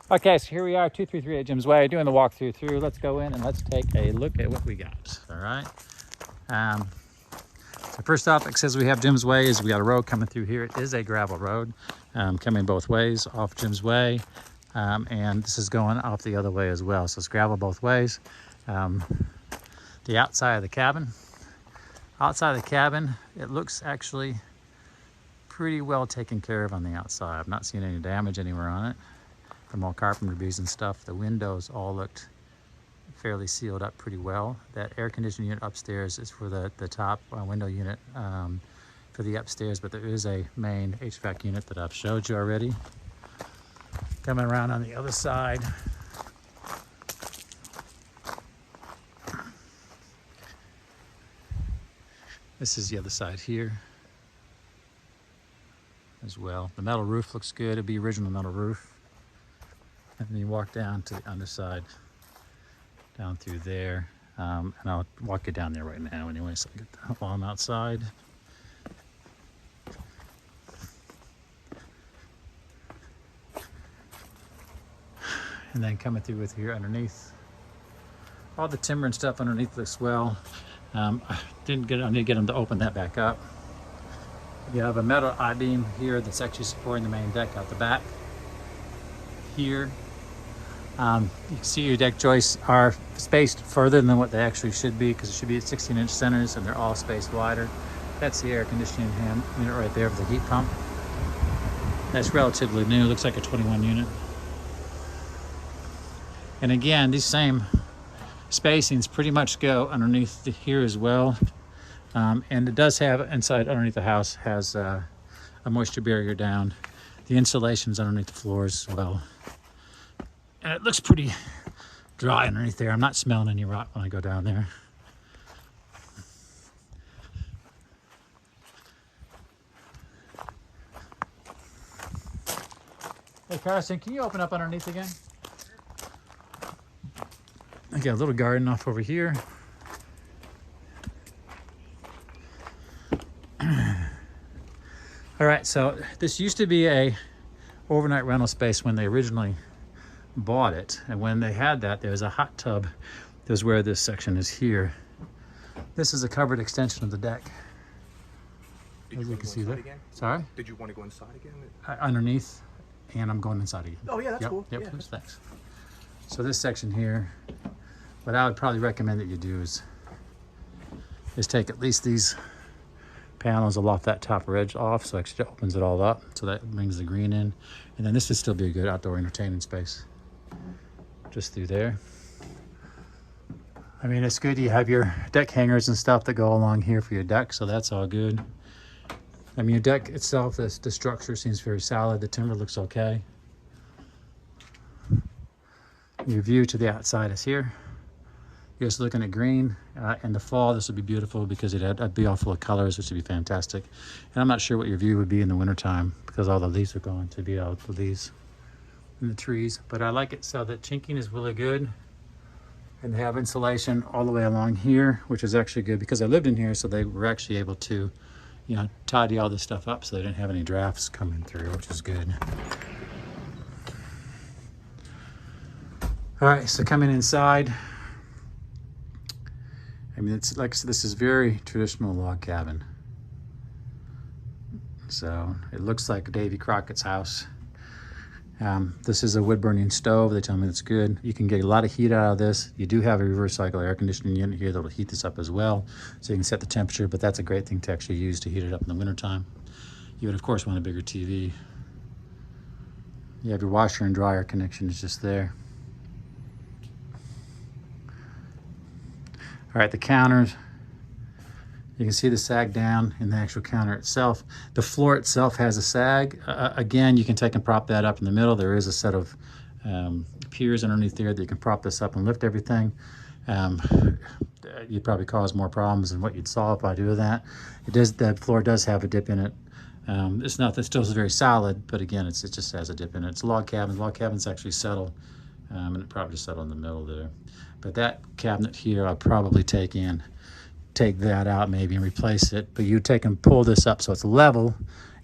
Okay, so here we are, 2338 Jim's Way, doing the walkthrough through. Let's go in and let's take a look at what we got. All right. So first off, it says we have Jim's Way. Is we got a road coming through here. It is a gravel road, coming both ways off Jim's Way, and this is going off the other way as well. So it's gravel both ways. The outside of the cabin. Outside of the cabin, it looks actually pretty well taken care of on the outside. I've not seen any damage anywhere on it from all carpenter bees and stuff. The windows all looked fairly sealed up pretty well. That air conditioning unit upstairs is for the top window unit for the upstairs, but there is a main HVAC unit that I've showed you already. Coming around on the other side. This is the other side here as well. The metal roof looks good. It'd be original metal roof. And then you walk down to the underside, down through there. And I'll walk you down there right now anyway, so I get while I'm outside. And then coming through with here underneath. All the timber and stuff underneath looks well. I need to get them to open that back up. You have a metal I-beam here that's actually supporting the main deck out the back. Here, you can see your deck joists are spaced further than what they actually should be, because it should be at 16-inch centers and they're all spaced wider. That's the air conditioning unit right there for the heat pump. That's relatively new, looks like a 21 unit. And again, these same spacings pretty much go underneath here as well. And it does have inside underneath the house has a moisture barrier down. The insulation's underneath the floors as well. And it looks pretty dry underneath there. I'm not smelling any rot when I go down there. Hey Carson, can you open up underneath again? I got a little garden off over here. All right, so this used to be a overnight rental space when they originally bought it. And when they had that, there was a hot tub. There's where this section is here. This is a covered extension of the deck. As you can see there. Again? Sorry? Did you want to go inside again? Underneath, and I'm going inside again. Oh yeah, that's yep, cool. Yep, yeah. please, thanks. So this section here, what I would probably recommend that you do is take at least these panels off that top ridge off, so it actually opens it all up, so that brings the green in. And then this would still be a good outdoor entertaining space just through there. I mean, it's good. You have your deck hangers and stuff that go along here for your deck, so that's all good. I mean, your deck itself, the structure seems very solid. The timber looks okay. Your view to the outside is here. You're just looking at green. In the fall, this would be beautiful because it'd be all full of colors, which would be fantastic. And I'm not sure what your view would be in the wintertime because all the leaves are going to be out, the leaves in the trees. But I like it so that chinking is really good. And they have insulation all the way along here, which is actually good because I lived in here, so they were actually able to, you know, tidy all this stuff up so they didn't have any drafts coming through, which is good. All right, so coming inside, I mean, it's like, this is very traditional log cabin. So it looks like Davy Crockett's house. This is a wood burning stove. They tell me it's good. You can get a lot of heat out of this. You do have a reverse cycle air conditioning unit here that will heat this up as well. So you can set the temperature, but that's a great thing to actually use to heat it up in the wintertime. You would of course want a bigger TV. You have your washer and dryer connection is just there. All right, the counters, you can see the sag down in the actual counter itself. The floor itself has a sag. Again, you can take and prop that up in the middle. There is a set of piers underneath there that you can prop this up and lift everything. You'd probably cause more problems than what you'd solve by doing that. The floor does have a dip in it. It's not, that still is very solid, but again, it just has a dip in it. It's a log cabin. Log cabins actually settle, and it probably just settle in the middle there. But that cabinet here, I'll probably take that out maybe and replace it. But you take and pull this up so it's level,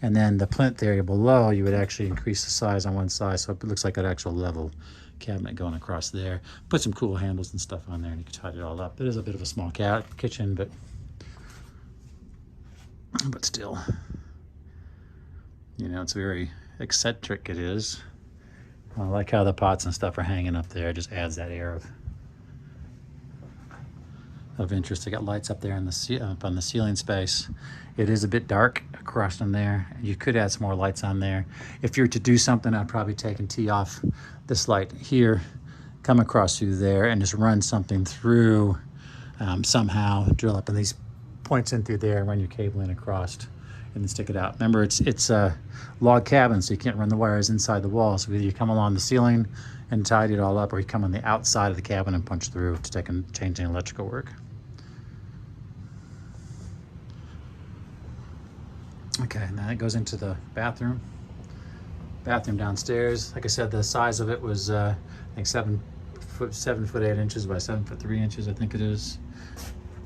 And then the plinth area below, you would actually increase the size on one side, so it looks like an actual level cabinet going across there. Put some cool handles and stuff on there, and you can tidy it all up. It is a bit of a small kitchen, but still, you know, it's very eccentric. It is. I like how the pots and stuff are hanging up there. It just adds that air of interest. I got lights up there in up on the ceiling space. It is a bit dark across from there. You could add some more lights on there. If you're to do something, I'd probably take and tee off this light here, come across through there, and just run something through somehow, drill up in these points in through there, and run your cabling across, and then stick it out. Remember, it's a log cabin, so you can't run the wires inside the wall. So either you come along the ceiling and tidy it all up, or you come on the outside of the cabin and punch through to take and change the electrical work. Okay, now it goes into the bathroom. Bathroom downstairs. Like I said, the size of it was I think 7 foot 8 inches by 7 foot 3 inches, I think it is.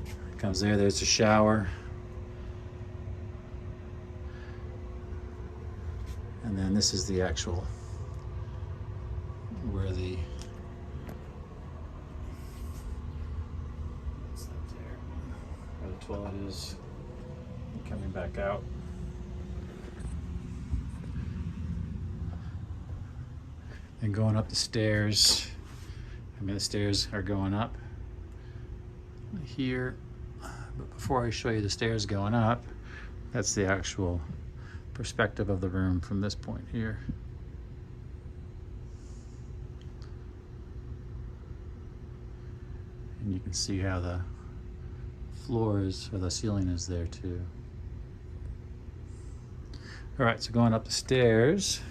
It comes there. There's a shower. And then this is the actual where what's that there? Where the toilet is. Coming back out. And going up the stairs. I mean, the stairs are going up here. But before I show you the stairs going up, that's the actual perspective of the room from this point here. And you can see how the floor is, or the ceiling is there too. All right, so going up the stairs.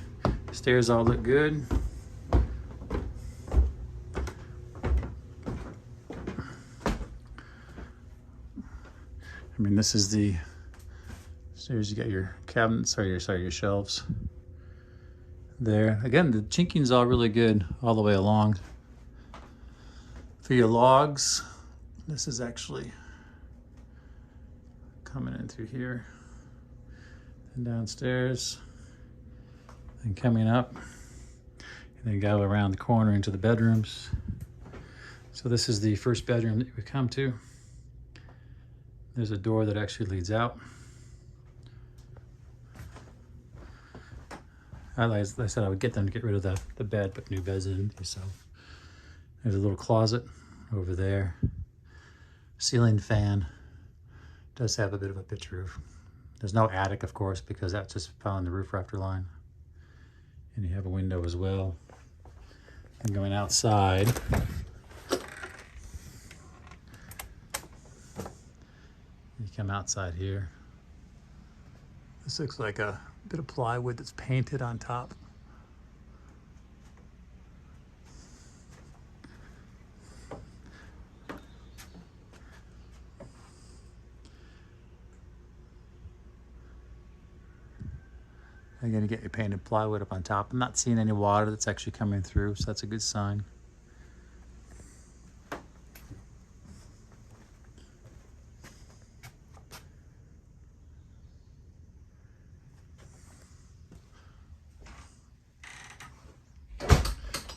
Stairs all look good. I mean, this is the stairs. You got your cabinets, or your shelves there. Again, the chinking's all really good all the way along. For your logs, this is actually coming in through here and downstairs and coming up, and then go around the corner into the bedrooms. So this is the first bedroom that we come to. There's a door that actually leads out. I said I would get them to get rid of the bed, put new beds in. So there's a little closet over there. Ceiling fan. Does have a bit of a pitch roof. There's no attic, of course, because that's just following the roof rafter line. And you have a window as well. And going outside, you come outside here. This looks like a bit of plywood that's painted on top. I'm gonna get your painted plywood up on top. I'm not seeing any water that's actually coming through, so that's a good sign.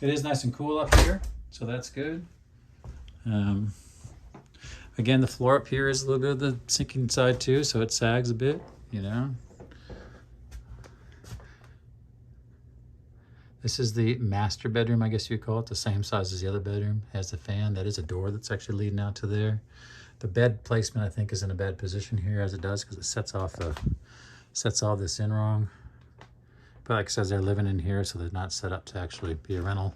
It is nice and cool up here, so that's good. Again, the floor up here is a little bit of the sinking side too, so it sags a bit, you know. This is the master bedroom, I guess you'd call it, the same size as the other bedroom. Has the fan. That is a door that's actually leading out to there. The bed placement, I think, is in a bad position here, as it does, because it sets all this in wrong. But like it says, they're living in here, so they're not set up to actually be a rental.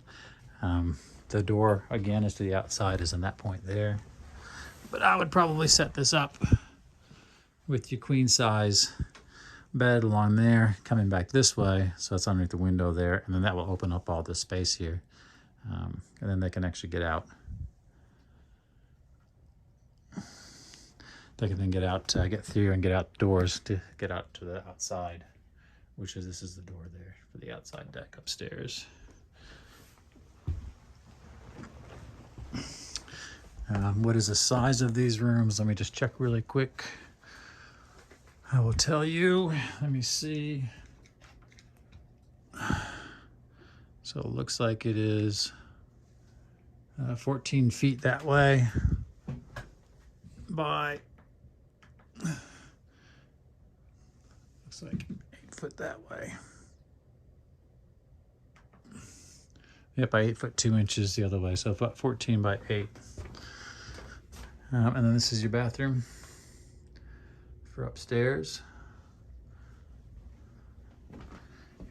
The door, again, is to the outside, is in that point there. But I would probably set this up with your queen size bed along there, coming back this way, so it's underneath the window there, and then that will open up all this space here, and then they can actually get out. They can then get out, get through and get outdoors to get out to the outside, which is, this is the door there for the outside deck upstairs. What is the size of these rooms? Let me just check really quick. I will tell you, let me see. So it looks like it is 14 feet that way by, looks like 8 foot that way. Yep, by 8 foot 2 inches the other way. So about 14 by 8. And then this is your bathroom for upstairs.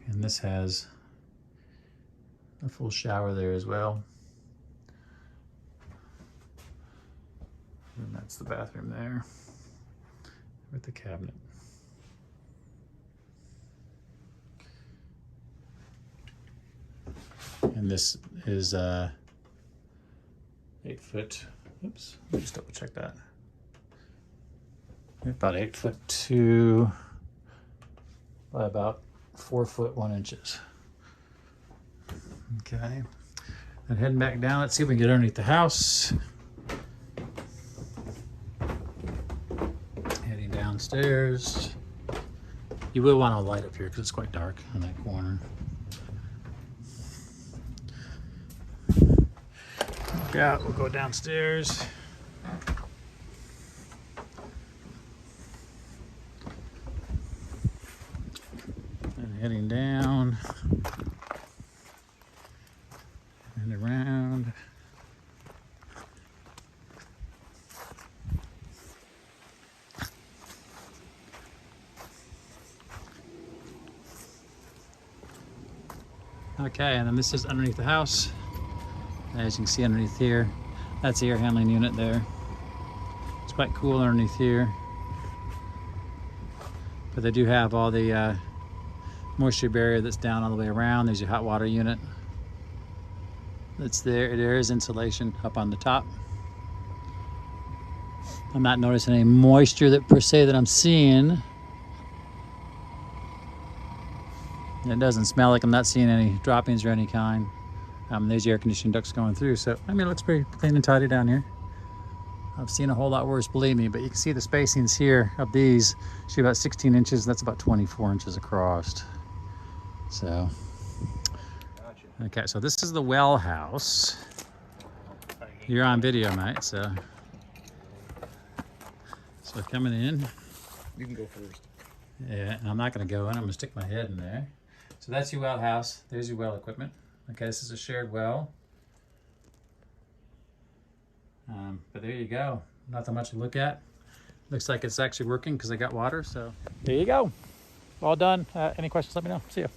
And this has a full shower there as well. And that's the bathroom there with the cabinet. And this is 8 foot, oops, let me just double check that. About 8 foot 2 by about 4 foot 1 inches. Okay, and heading back down, let's see if we can get underneath the house. Heading downstairs. You will want a light up here because it's quite dark in that corner. Yeah, we'll go downstairs. And heading down and around. Okay, and then this is underneath the house. As you can see underneath here, that's the air handling unit there. It's quite cool underneath here. But they do have all the moisture barrier that's down all the way around. There's your hot water unit. That's there. There is insulation up on the top. I'm not noticing any moisture that per se that I'm seeing. It doesn't smell like I'm not seeing any droppings or any kind. There's your air conditioning ducts going through. So, I mean, it looks pretty clean and tidy down here. I've seen a whole lot worse, believe me, but you can see the spacings here of these should be about 16 inches. That's about 24 inches across. So, okay, so this is the well house. You're on video, mate, so coming in. You can go first. Yeah, and I'm not gonna go in, I'm gonna stick my head in there. So that's your well house. There's your well equipment. Okay, this is a shared well. But there you go. Nothing much to look at. Looks like it's actually working because I got water, so there you go. All done. Any questions, let me know. See ya.